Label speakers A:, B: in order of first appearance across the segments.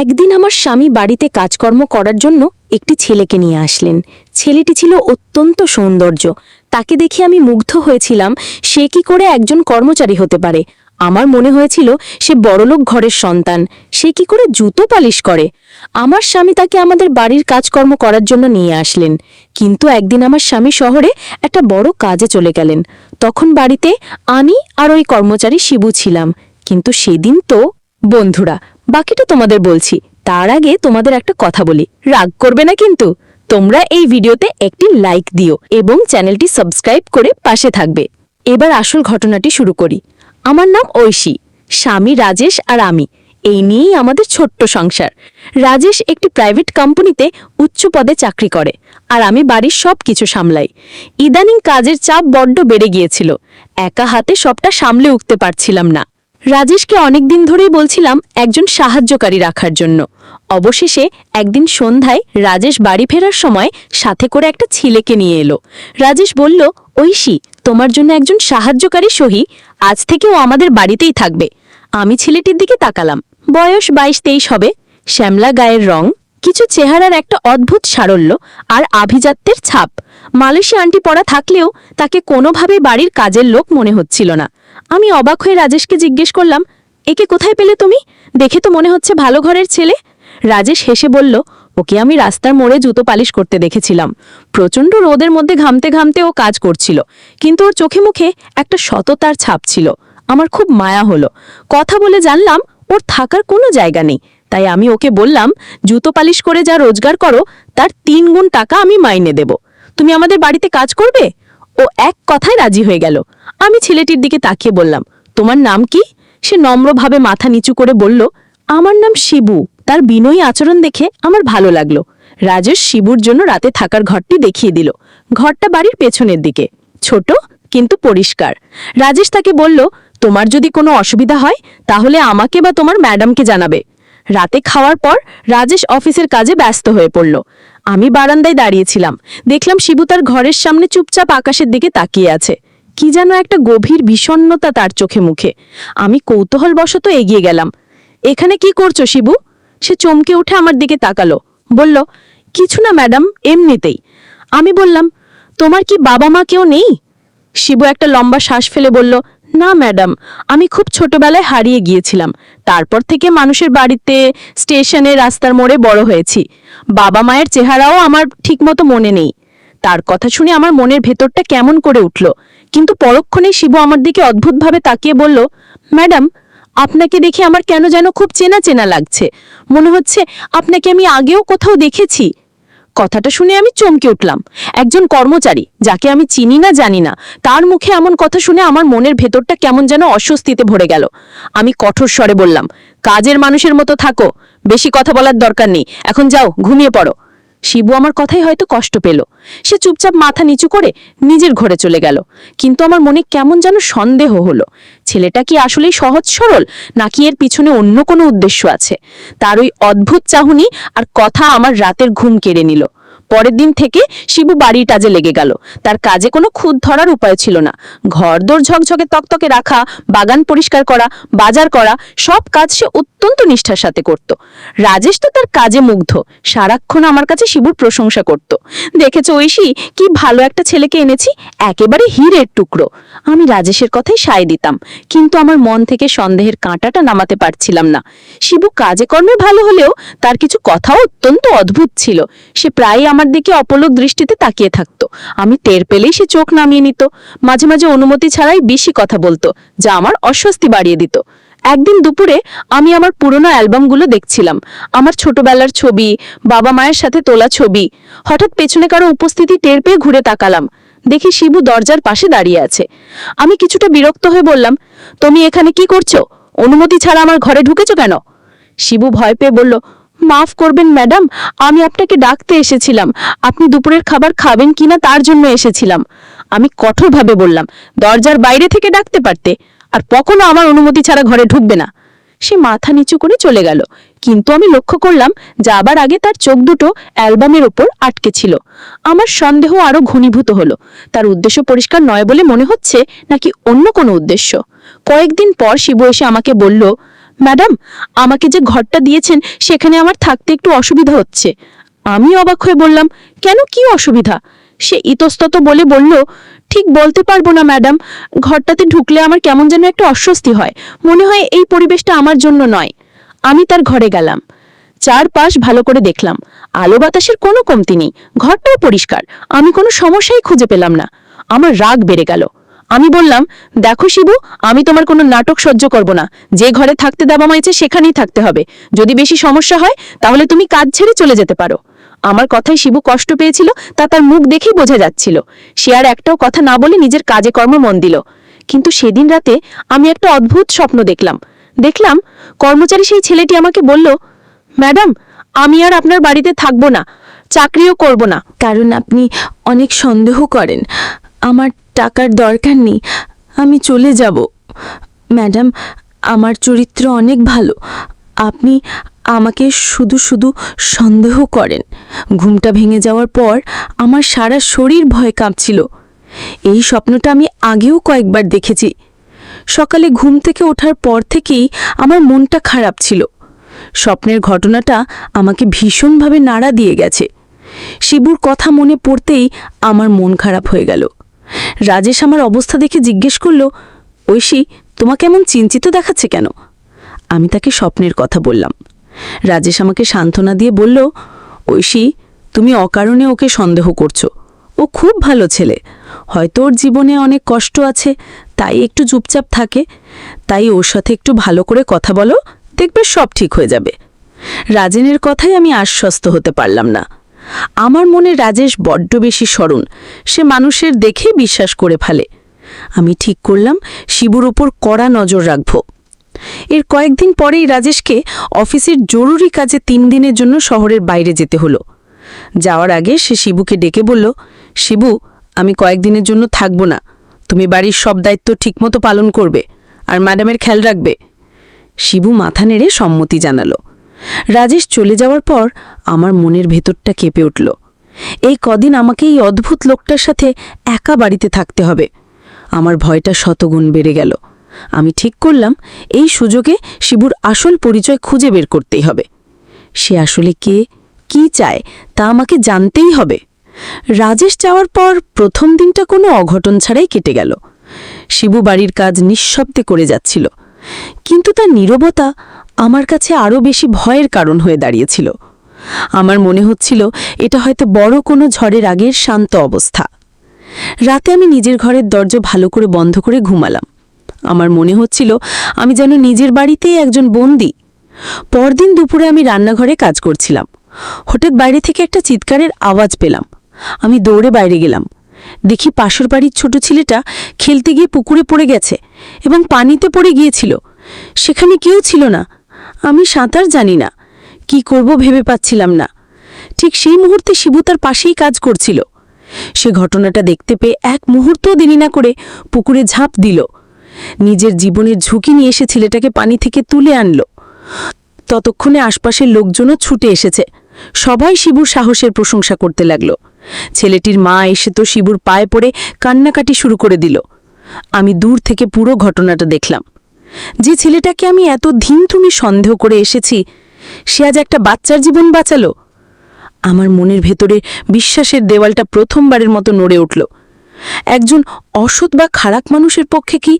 A: একদিন আমার স্বামী বাড়িতে কাজকর্ম করার জন্য একটি ছেলেকে নিয়ে আসলেন। ছেলেটি ছিল অত্যন্ত সৌন্দর্য। তাকে দেখে আমি মুগ্ধ হয়েছিলাম। সে কি করে একজন কর্মচারী হতে পারে? আমার মনে হয়েছিল সে বড়লোক ঘরের সন্তান। সে কি করে জুতো পালিশ করে? আমার স্বামী তাকে আমাদের বাড়ির কাজকর্ম করার জন্য নিয়ে আসলেন। কিন্তু একদিন আমার স্বামী শহরে একটা বড় কাজে চলে গেলেন। তখন বাড়িতে আমি আর ওই কর্মচারী শিবু ছিলাম। কিন্তু সেদিন তো বন্ধুরা, বাকিটা তোমাদের বলছি, তার আগে তোমাদের একটা কথা বলি, রাগ করবে না কিন্তু। তোমরা এই ভিডিওতে একটি লাইক দিও এবং চ্যানেলটি সাবস্ক্রাইব করে পাশে থাকবে। এবার আসল ঘটনাটি শুরু করি। আমার নাম ঐশী, স্বামী রাজেশ আর আমি, এই নিয়েই আমাদের ছোট্ট সংসার। রাজেশ একটি প্রাইভেট কোম্পানিতে উচ্চ পদে চাকরি করে, আর আমি বাড়ির সব কিছু সামলাই। ইদানিং কাজের চাপ বড্ড বেড়ে গিয়েছিল। একা হাতে সবটা সামলে উঠতে পারছিলাম না। রাজেশকে অনেকদিন ধরেই বলছিলাম একজন সাহায্যকারী রাখার জন্য। অবশেষে একদিন সন্ধ্যায় রাজেশ বাড়ি ফেরার সময় সাথে করে একটা ছেলেকে নিয়ে এলো। রাজেশ বলল, ঐশী, তোমার জন্য একজন সাহায্যকারী সহি, আজ থেকে ও আমাদের বাড়িতেই থাকবে। আমি ছেলেটির দিকে তাকালাম। বয়স 22-23 হবে, শ্যামলা গায়ের রং, কিছু চেহারার একটা অদ্ভুত সারল্য আর আভিজাত্যের ছাপ। মালয়েশিয়া আন্টি পরা থাকলেও তাকে কোনোভাবেই বাড়ির কাজের লোক মনে হচ্ছিল না। আমি অবাক হয়ে রাজেশকে জিজ্ঞেস করলাম, একে কোথায় পেলে তুমি? দেখে তো মনে হচ্ছে ভালো ঘরের ছেলে। রাজেশ হেসে বলল, ওকে আমি রাস্তার মোড়ে জুতো পালিশ করতে দেখেছিলাম। প্রচণ্ড রোদের মধ্যে ঘামতে ঘামতে ও কাজ করছিল, কিন্তু ওর চোখে মুখে একটা সততার ছাপ ছিল। আমার খুব মায়া হলো। কথা বলে জানলাম ওর থাকার কোনো জায়গা নেই। তাই আমি ওকে বললাম, জুতো পালিশ করে যা রোজগার করো তার 3 গুণ টাকা আমি মাইনে দেব। তুমি আমাদের বাড়িতে কাজ করবে? ও এক কথায় রাজি হয়ে গেল। আমি ছেলেটির দিকে তাকিয়ে বললাম, তোমার নাম কি? সে নম্রভাবে মাথা নিচু করে বলল, আমার নাম শিবু। তার বিনয়ী আচরণ দেখে আমার ভালো লাগলো। রাজেশ শিবুর জন্য রাতে থাকার ঘরটি দেখিয়ে দিল। ঘরটা বাড়ির পেছনের দিকে, ছোট কিন্তু পরিষ্কার। রাজেশ তাকে বলল, তোমার যদি কোনো অসুবিধা হয় তাহলে আমাকে বা তোমার ম্যাডামকে জানাবে। রাতে খাওয়ার পর রাজেশ অফিসের কাজে ব্যস্ত হয়ে পড়ল। আমি বারান্দায় দাঁড়িয়েছিলাম। দেখলাম শিবু তার ঘরের সামনে চুপচাপ আকাশের দিকে তাকিয়ে আছে। কি যেন একটা গভীর বিষণ্ণতা তার চোখে মুখে। আমি কৌতূহলবশত এগিয়ে গেলাম। এখানে কি করছো শিবু? সে চমকে উঠে আমার দিকে তাকালো, বলল, কিছু না ম্যাডাম, এমনিতেই। আমি বললাম, তোমার কি বাবা মা কেউ নেই? শিবু একটা লম্বা শ্বাস ফেলে বলল, না ম্যাডাম, আমি খুব ছোটবেলায় হারিয়ে গিয়েছিলাম। তারপর থেকে মানুষের বাড়িতে, স্টেশনে, রাস্তার মোড়ে বড় হয়েছি। বাবা মায়ের চেহারাও আমার ঠিকমতো মনে নেই। তার কথা শুনে আমার মনের ভেতরটা কেমন করে উঠল। কিন্তু পরক্ষণেই শিবু আমার দিকে অদ্ভুতভাবে তাকিয়ে বলল, ম্যাডাম, আপনাকে দেখে আমার কেন যেন খুব চেনা চেনা লাগছে। মনে হচ্ছে আপনাকে আমি আগেও কোথাও দেখেছি। কথাটা শুনে আমি চমকে উঠলাম। একজন কর্মচারী যাকে আমি চিনি না জানি না, তার মুখে এমন কথা শুনে আমার মনের ভেতরটা কেমন যেন অস্বস্তিতে ভরে গেল। আমি কঠোর স্বরে বললাম, কাজের মানুষের মতো থাকো, বেশি কথা বলার দরকার নেই, এখন যাও, ঘুমিয়ে পড়ো। শিবু আমার কথাই হয়তো কষ্ট পেল। সে চুপচাপ মাথা নিচু করে নিজের ঘরে চলে গেল। কিন্তু আমার মনে কেমন যেন সন্দেহ হলো। ছেলেটা কি আসলেই সহজ সরল, নাকি এর পিছনে অন্য কোনো উদ্দেশ্য আছে? তার ওই অদ্ভুত চাহনি আর কথা আমার রাতের ঘুম কেড়ে নিল। পরের দিন থেকে শিবু বাড়ির কাজে লেগে গেল। তার কাজে কোনো খুঁত ধরার উপায় ছিল না। ঘরদোর ঝকঝকে তকতকে রাখা, বাগান পরিষ্কার করা, বাজার করা, সব কাজ সে অত্যন্ত নিষ্ঠার সাথে করত। রাজেশ তো তার কাজে মুগ্ধ, সারাক্ষণ আমার কাছে শিবুর প্রশংসা করত। দেখেছো ঐশী, কি ভালো একটা ছেলেকে এনেছি, একেবারে হীরের টুকরো। আমি রাজেশের কথাই সায় দিতাম, কিন্তু আমার মন থেকে সন্দেহের কাঁটাটা নামাতে পারছিলাম না। শিবু কাজে কর্মে ভালো হলেও তার কিছু কথাও অত্যন্ত অদ্ভুত ছিল। সে প্রায় আমার দিকে অপলক দৃষ্টিতে তাকিয়ে থাকতো। আমি টের পেলেই সে চোখ নামিয়ে নিত। মাঝে মাঝে অনুমতি ছাড়াই বেশি কথা বলতো, যা আমার অস্বস্তি বাড়িয়ে দিত। একদিন দুপুরে আমি আমার পুরনো অ্যালবামগুলো দেখছিলাম। আমার ছোটবেলার ছবি, বাবা মায়ের সাথে তোলা ছবি। হঠাৎ পেছনে কারো উপস্থিতি টের পেয়ে ঘুরে তাকালাম। দেখি শিবু দরজার পাশে দাঁড়িয়ে আছে। আমি কিছুটা বিরক্ত হয়ে বললাম, তুমি এখানে কি করছো? অনুমতি ছাড়া আমার ঘরে ঢুকেছো কেন? শিবু ভয় পেয়ে বলল, মাফ করবেন ম্যাডাম, আমি আপনাকে ডাকতে এসেছিলাম। আপনি দুপুরের খাবার খাবেন কিনা তার জন্য এসেছিলাম। আমি কঠোরভাবে বললাম, দরজার বাইরে থেকে ডাকতে পারতে, আর কখনো আমার অনুমতি ছাড়া ঘরে ঢুকবে না। সে মাথা নিচু করে চলে গেল। কিন্তু আমি লক্ষ্য করলাম যাবার আগে তার চোখ দুটো অ্যালবামের ওপর আটকে ছিল। আমার সন্দেহ আরো ঘনীভূত হলো। তার উদ্দেশ্য পরিষ্কার নয় বলে মনে হচ্ছে, নাকি অন্য কোনো উদ্দেশ্য। কয়েকদিন পর শিবু এসে আমাকে বলল, ম্যাডাম, আমাকে যে ঘরটা দিয়েছেন সেখানে আমার থাকতে একটু অসুবিধা হচ্ছে। আমি অবাক হয়ে বললাম, কেন, কি অসুবিধা? সে ইতস্তত বলে বলল, ঠিক বলতে পারবো না ম্যাডাম, ঘরটাতে ঢুকলে আমার কেমন যেন একটা অস্বস্তি হয়, মনে হয় এই পরিবেশটা আমার জন্য নয়। আমি তার ঘরে গেলাম, চারপাশ ভালো করে দেখলাম, আলো বাতাসের কোনো কমতি নেই, ঘরটাও পরিষ্কার, আমি কোনো সমস্যাই খুঁজে পেলাম না। আমার রাগ বেড়ে গেল। আমি বললাম, দেখো শিবু, আমি তোমার কোনো নাটক সহ্য করব না। যে ঘরে থাকতে দেওয়া হয়েছে সেখানেই থাকতে হবে। যদি বেশি সমস্যা হয় তাহলে তুমি কাজ ছেড়ে চলে যেতে পারো। আমার কথায় শিবু কষ্ট পেয়েছিল, তা তার মুখ দেখেই বোঝা যাচ্ছিল। সে আর একটাও কথা না বলে নিজের কাজে কর্ম মন দিল। কিন্তু সেদিন রাতে আমি একটা অদ্ভুত স্বপ্ন দেখলাম কর্মচারী সেই ছেলেটি আমাকে বলল, ম্যাডাম, আমি আর আপনার বাড়িতে থাকবো না, চাকরিও করব না, কারণ আপনি অনেক সন্দেহ করেন। আমার টাকার দরকার নেই, আমি চলে যাব। ম্যাডাম, আমার চরিত্র অনেক ভালো, আপনি আমাকে শুধু শুধু সন্দেহ করেন। ঘুমটা ভেঙে যাওয়ার পর আমার সারা শরীর ভয়ে কাঁপছিল। এই স্বপ্নটা আমি আগেও কয়েকবার দেখেছি। সকালে ঘুম থেকে ওঠার পর থেকেই আমার মনটা খারাপ ছিল। স্বপ্নের ঘটনাটা আমাকে ভীষণভাবে নাড়া দিয়ে গেছে। শিবুর কথা মনে পড়তেই আমার মন খারাপ হয়ে গেল। রাজেশ আমার অবস্থা দেখে জিজ্ঞেস করল, ঐশী, তোমাকে এমন চিন্তিত দেখাচ্ছে কেন? আমি তাকে স্বপ্নের কথা বললাম। রাজেশ আমাকে সান্ত্বনা দিয়ে বলল, ঐশী, তুমি অকারণে ওকে সন্দেহ করছো। ও খুব ভালো ছেলে, হয়তো ওর জীবনে অনেক কষ্ট আছে, তাই একটু চুপচাপ থাকে। তাই ওর সাথে একটু ভালো করে কথা বলো, দেখবে সব ঠিক হয়ে যাবে। রাজেনের কথাই আমি আশ্বস্ত হতে পারলাম না। আমার মনে রাজেশ বড্ড বেশি সরল, সে মানুষের দেখেই বিশ্বাস করে ফেলে। আমি ঠিক করলাম শিবুর ওপর কড়া নজর রাখব। এর কয়েকদিন পরেই রাজেশকে অফিসের জরুরি কাজে 3 দিনের জন্য শহরের বাইরে যেতে হলো। যাওয়ার আগে সে শিবুকে ডেকে বলল, শিবু, আমি কয়েকদিনের জন্য থাকব না, তুমি বাড়ির সব দায়িত্ব ঠিকমতো পালন করবে আর ম্যাডামের খেয়াল রাখবে। শিবু মাথা নেড়ে সম্মতি জানালো। রাজেশ চলে যাওয়ার পর আমার মনের ভেতরটা কেঁপে উঠল। এই কদিন আমাকে এই অদ্ভুত লোকটার সাথে একা বাড়িতে থাকতে হবে। আমার ভয়টা শতগুণ বেড়ে গেল। আমি ঠিক করলাম এই সুযোগে শিবুর আসল পরিচয় খুঁজে বের করতেই হবে। সে আসলে কে, কি চায়, তা আমাকে জানতেই হবে। রাজেশ যাওয়ার পর প্রথম দিনটা কোনো অঘটন ছাড়াই কেটে গেল। শিবু বাড়ির কাজ নিঃশব্দে করে যাচ্ছিল, কিন্তু তার নীরবতা আমার কাছে আরও বেশি ভয়ের কারণ হয়ে দাঁড়িয়েছিল। আমার মনে হচ্ছিল এটা হয়তো বড় কোনো ঝড়ের আগের শান্ত অবস্থা। রাতে আমি নিজের ঘরের দরজা ভালো করে বন্ধ করে ঘুমালাম। আমার মনে হচ্ছিল আমি যেন নিজের বাড়িতেই একজন বন্দী। পরদিন দুপুরে আমি রান্নাঘরে কাজ করছিলাম। হঠাৎ বাইরে থেকে একটা চিৎকারের আওয়াজ পেলাম। আমি দৌড়ে বাইরে গেলাম। দেখি পাশের বাড়ির ছোট ছেলেটা খেলতে গিয়ে পুকুরে পড়ে গেছে এবং পানিতে পড়ে গিয়েছিল। সেখানে কেউ ছিল না। আমি সাঁতার জানি না, কি করব ভেবে পাচ্ছিলাম না। ঠিক সেই মুহূর্তে শিবু তার পাশেই কাজ করছিল। সে ঘটনাটা দেখতে পেয়ে এক মুহূর্তও দেরি না করে পুকুরে ঝাঁপ দিল। নিজের জীবনের ঝুঁকি নিয়ে এসে ছেলেটাকে পানি থেকে তুলে আনল। ততক্ষণে আশপাশের লোকজনও ছুটে এসেছে। সবাই শিবুর সাহসের প্রশংসা করতে লাগল। ছেলেটির মা এসে তো শিবুর পায়ে পড়ে কান্নাকাটি শুরু করে দিল। আমি দূর থেকে পুরো ঘটনাটা দেখলাম। যে ছেলেটাকে আমি এত ধিনথুমি সন্দেহ করে এসেছি, সে আজ একটা বাচ্চার জীবন বাঁচালো। আমার মনের ভেতরে বিশ্বাসের দেওয়ালটা প্রথমবারের মতো নড়ে উঠল। একজন অসৎ বা খারাপ মানুষের পক্ষে কি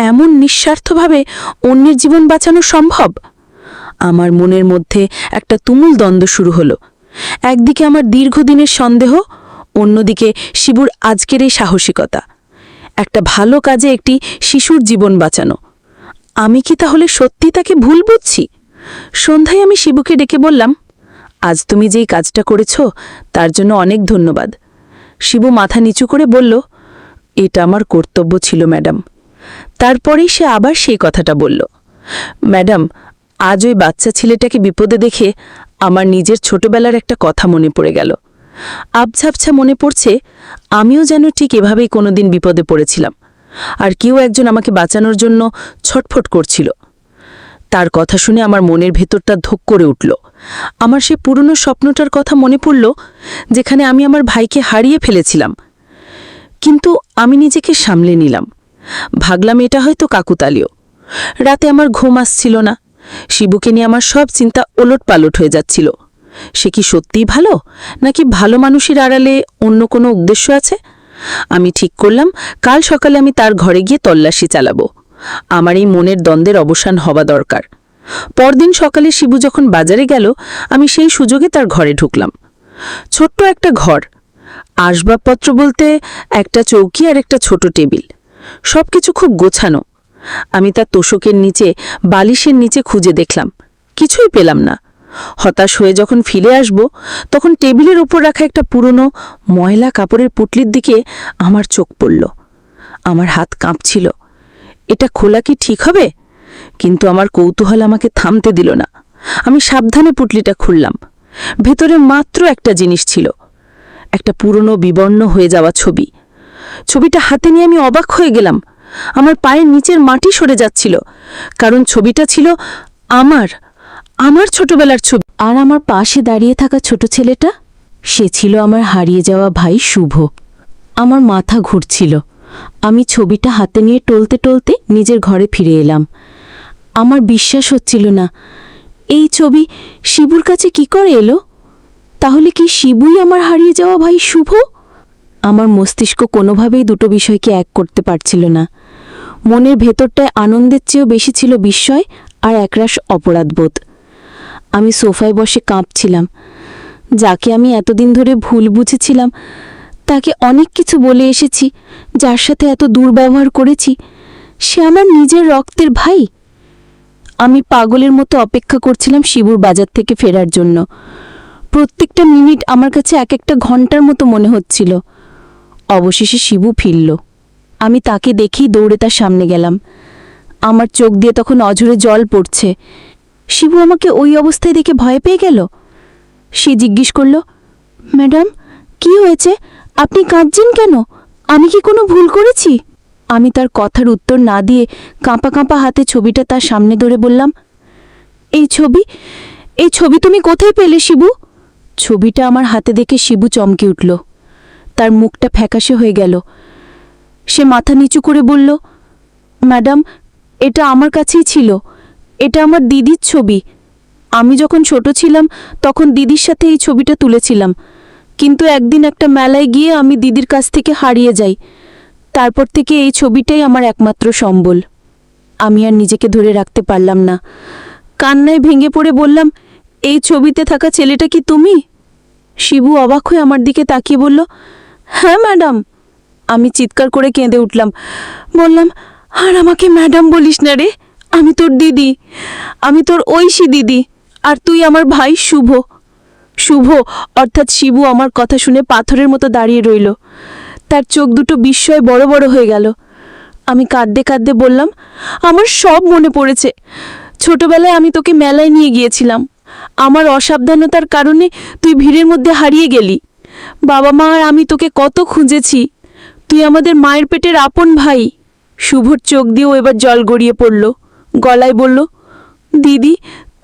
A: এমন নিঃস্বার্থভাবে অন্যের জীবন বাঁচানো সম্ভব? আমার মনের মধ্যে একটা তুমুল দ্বন্দ্ব শুরু হলো। একদিকে আমার দীর্ঘদিনের সন্দেহ, অন্যদিকে শিবুর আজকের এই সাহসিকতা। একটা ভালো কাজে একটি শিশুর জীবন বাঁচানো। আমি কি তাহলে সত্যি তাকে ভুল বুঝছি? সন্ধ্যায় আমি শিবুকে ডেকে বললাম, আজ তুমি যেই কাজটা করেছ তার জন্য অনেক ধন্যবাদ। শিবু মাথা নিচু করে বলল, এটা আমার কর্তব্য ছিল ম্যাডাম। তারপরেই সে আবার সেই কথাটা বলল, ম্যাডাম, আজ ওই বাচ্চা ছেলেটাকে বিপদে দেখে আমার নিজের ছোটবেলার একটা কথা মনে পড়ে গেল। আবঝাবছা মনে পড়ছে আমিও যেন ঠিক এভাবেই কোনোদিন বিপদে পড়েছিলাম, আর কেউ একজন আমাকে বাঁচানোর জন্য ছটফট করছিল। তার কথা শুনে আমার মনের ভেতরটা ধক করে উঠল। আমার সে পুরনো স্বপ্নটার কথা মনে পড়ল, যেখানে আমি আমার ভাইকে হারিয়ে ফেলেছিলাম। কিন্তু আমি নিজেকে সামলে নিলাম। ভাবলাম এটা হয়তো কাকুতালীয়। রাতে আমার ঘুম আসছিল না।
B: শিবুকে নিয়ে আমার সব চিন্তা ওলটপালট হয়ে যাচ্ছিল। সে কি সত্যিই ভালো, নাকি ভালো মানুষের আড়ালে অন্য কোনো উদ্দেশ্য আছে? আমি ঠিক করলাম কাল সকালে আমি তার ঘরে গিয়ে তল্লাশি চালাবো। আমার এই মনের দ্বন্দ্বের অবসান হওয়া দরকার। পরদিন সকালে শিবু যখন বাজারে গেল, আমি সেই সুযোগে তার ঘরে ঢুকলাম। ছোট্ট একটা ঘর, আসবাবপত্র বলতে একটা চৌকি আর একটা ছোট টেবিল, সবকিছু খুব গোছানো। আমি তার তোশকের নিচে, বালিশের নিচে খুঁজে দেখলাম, কিছুই পেলাম না। হতাশ হয়ে যখন ফিরে আসব, তখন টেবিলের উপর রাখা একটা পুরনো ময়লা কাপড়ের পুটলির দিকে আমার চোখ পড়ল। আমার হাত কাঁপছিল। এটা খোলা কি ঠিক হবে? কিন্তু আমার কৌতূহল আমাকে থামতে দিল না। আমি সাবধানে পুটলিটা খুললাম। ভেতরে মাত্র একটা জিনিস ছিল, একটা পুরনো বিবর্ণ হয়ে যাওয়া ছবি। ছবিটা হাতে নিয়ে আমি অবাক হয়ে গেলাম। আমার পায়ের নিচের মাটি সরে যাচ্ছিল, কারণ ছবিটা ছিল আমার ছোটবেলার ছবি।
A: আর আমার পাশে দাঁড়িয়ে থাকা ছোট ছেলেটা, সে ছিল আমার হারিয়ে যাওয়া ভাই শুভ। আমার মাথা ঘুরছিল। আমি ছবিটা হাতে নিয়ে টলতে টলতে নিজের ঘরে ফিরে এলাম। আমার বিশ্বাস হচ্ছিল না, এই ছবি শিবুর কাছে কি করে এলো? তাহলে কি শিবুই আমার হারিয়ে যাওয়া ভাই শুভ? আমার মস্তিষ্ক কোনোভাবেই দুটো বিষয়কে এক করতে পারছিল না। মনের ভেতরটায় আনন্দের চেয়েও বেশি ছিল বিস্ময় আর একরাশ অপরাধবোধ। আমি সোফায় বসে কাঁপছিলাম। যাকে আমি এতদিন ধরে ভুল বুঝেছিলাম, তাকে অনেক কিছু বলে এসেছি, যার সাথে এত দুর্ব্যবহার করেছি, সে আমার নিজের রক্তের ভাই। আমি পাগলের মতো অপেক্ষা করছিলাম শিবুর বাজার থেকে ফেরার জন্য। প্রত্যেকটা মিনিট আমার কাছে এক একটা ঘন্টার মতো মনে হচ্ছিল। অবশেষে শিবু ফিরল। আমি তাকে দেখেই দৌড়ে তার সামনে গেলাম। আমার চোখ দিয়ে তখন অঝরে জল পড়ছে। শিবু আমাকে ওই অবস্থায় দেখে ভয় পেয়ে গেল। সে জিজ্ঞেস করল, ম্যাডাম, কি হয়েছে? আপনি কাঁদছেন কেন? আমি কি কোনো ভুল করেছি? আমি তার কথার উত্তর না দিয়ে কাঁপা কাঁপা হাতে ছবিটা তার সামনে ধরে বললাম, এই ছবি তুমি কোথায় পেলে শিবু? ছবিটা আমার হাতে দেখে শিবু চমকে উঠল। তার মুখটা ফ্যাকাশে হয়ে গেল। সে মাথা নিচু করে বলল, ম্যাডাম, এটা আমার কাছেই ছিল। এটা আমার দিদির ছবি। আমি যখন ছোট ছিলাম তখন দিদির সাথে এই ছবিটা তুলেছিলাম, কিন্তু একদিন একটা মেলায় গিয়ে আমি দিদির কাছ থেকে হারিয়ে যাই। তারপর থেকে এই ছবিটাই আমার একমাত্র সম্বল। আমি আর নিজেকে ধরে রাখতে পারলাম না। কান্নায় ভেঙে পড়ে বললাম, এই ছবিতে থাকা ছেলেটা কি তুমি? শিবু অবাক হয়ে আমার দিকে তাকিয়ে বলল, হ্যাঁ ম্যাডাম। আমি চিৎকার করে কেঁদে উঠলাম। বললাম, আর আমাকে ম্যাডাম বলিস না রে, আমি তোর দিদি, আমি তোর ঐশী দিদি, আর তুই আমার ভাই শুভ। শুভ অর্থাৎ শিবু আমার কথা শুনে পাথরের মতো দাঁড়িয়ে রইল। তার চোখ দুটো বিস্ময়ে বড় বড় হয়ে গেল। আমি কাঁদতে কাঁদতে বললাম, আমার সব মনে পড়েছে। ছোটবেলায় আমি তোকে মেলায় নিয়ে গিয়েছিলাম। আমার অসাবধানতার কারণে তুই ভিড়ের মধ্যে হারিয়ে গেলি। বাবা মা আর আমি তোকে কত খুঁজেছি। তুই আমাদের মায়ের পেটের আপন ভাই। শুভর চোখ দিয়েও এবার জল গড়িয়ে পড়ল। গলায় বলল, দিদি,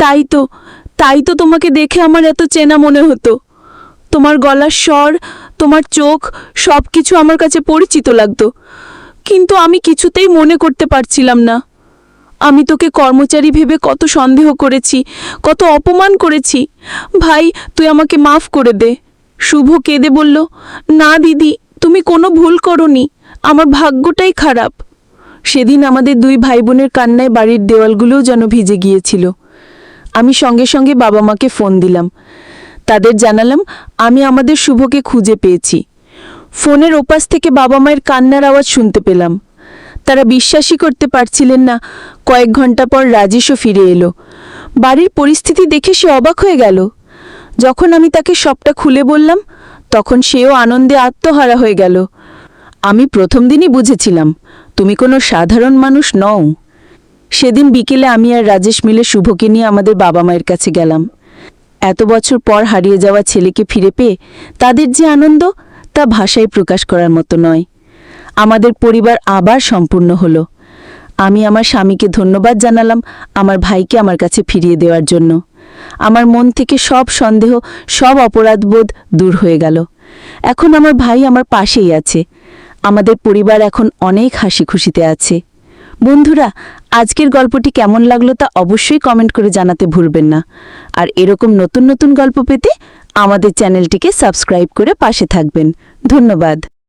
A: তাই তো তোমাকে দেখে আমার এত চেনা মনে হতো। তোমার গলার স্বর, তোমার চোখ, সব কিছু আমার কাছে পরিচিত লাগতো, কিন্তু আমি কিছুতেই মনে করতে পারছিলাম না। আমি তোকে কর্মচারী ভেবে কত সন্দেহ করেছি, কত অপমান করেছি। ভাই, তুই আমাকে মাফ করে দে। শুভ কেঁদে বলল, না দিদি, তুমি কোনো ভুল করনি, আমার ভাগ্যটাই খারাপ। সেদিন আমাদের দুই ভাই বোনের কান্নায় বাড়ির দেওয়ালগুলোও যেন ভিজে গিয়েছিল। আমি সঙ্গে সঙ্গে বাবা মাকে ফোন দিলাম। তাদের জানালাম আমি আমাদের শুভকে খুঁজে পেয়েছি। ফোনের ওপাশ থেকে বাবা মায়ের কান্নার আওয়াজ শুনতে পেলাম। তারা বিশ্বাসই করতে পারছিলেন না। কয়েক ঘন্টা পর রাজেশও ফিরে এলো। বাড়ির পরিস্থিতি দেখে সে অবাক হয়ে গেল। যখন আমি তাকে সবটা খুলে বললাম, তখন সেও আনন্দে আত্মহারা হয়ে গেল। আমি প্রথম দিনই বুঝেছিলাম তুমি কোনো সাধারণ মানুষ নও। সেদিন বিকেলে আমি আর রাজেশ মিলে শুভকে নিয়ে আমাদের বাবা মায়ের কাছে গেলাম। এত বছর পর হারিয়ে যাওয়া ছেলেকে ফিরে পেয়ে তাদের যে আনন্দ, তা ভাষায় প্রকাশ করার মতো নয়। আমাদের পরিবার আবার সম্পূর্ণ হলো। আমি আমার স্বামীকে ধন্যবাদ জানালাম আমার ভাইকে আমার কাছে ফিরিয়ে দেওয়ার জন্য। আমার মন থেকে সব সন্দেহ, সব অপরাধবোধ দূর হয়ে গেল। এখন আমার ভাই আমার পাশেই আছে। আমাদের পরিবার এখন অনেক হাসি খুশিতে আছে।
B: বন্ধুরা, আজকের গল্পটি কেমন লাগলো তা অবশ্যই কমেন্ট করে জানাতে ভুলবেন না। আর এরকম নতুন নতুন গল্প পেতে আমাদের চ্যানেলটিকে সাবস্ক্রাইব করে পাশে থাকবেন। ধন্যবাদ।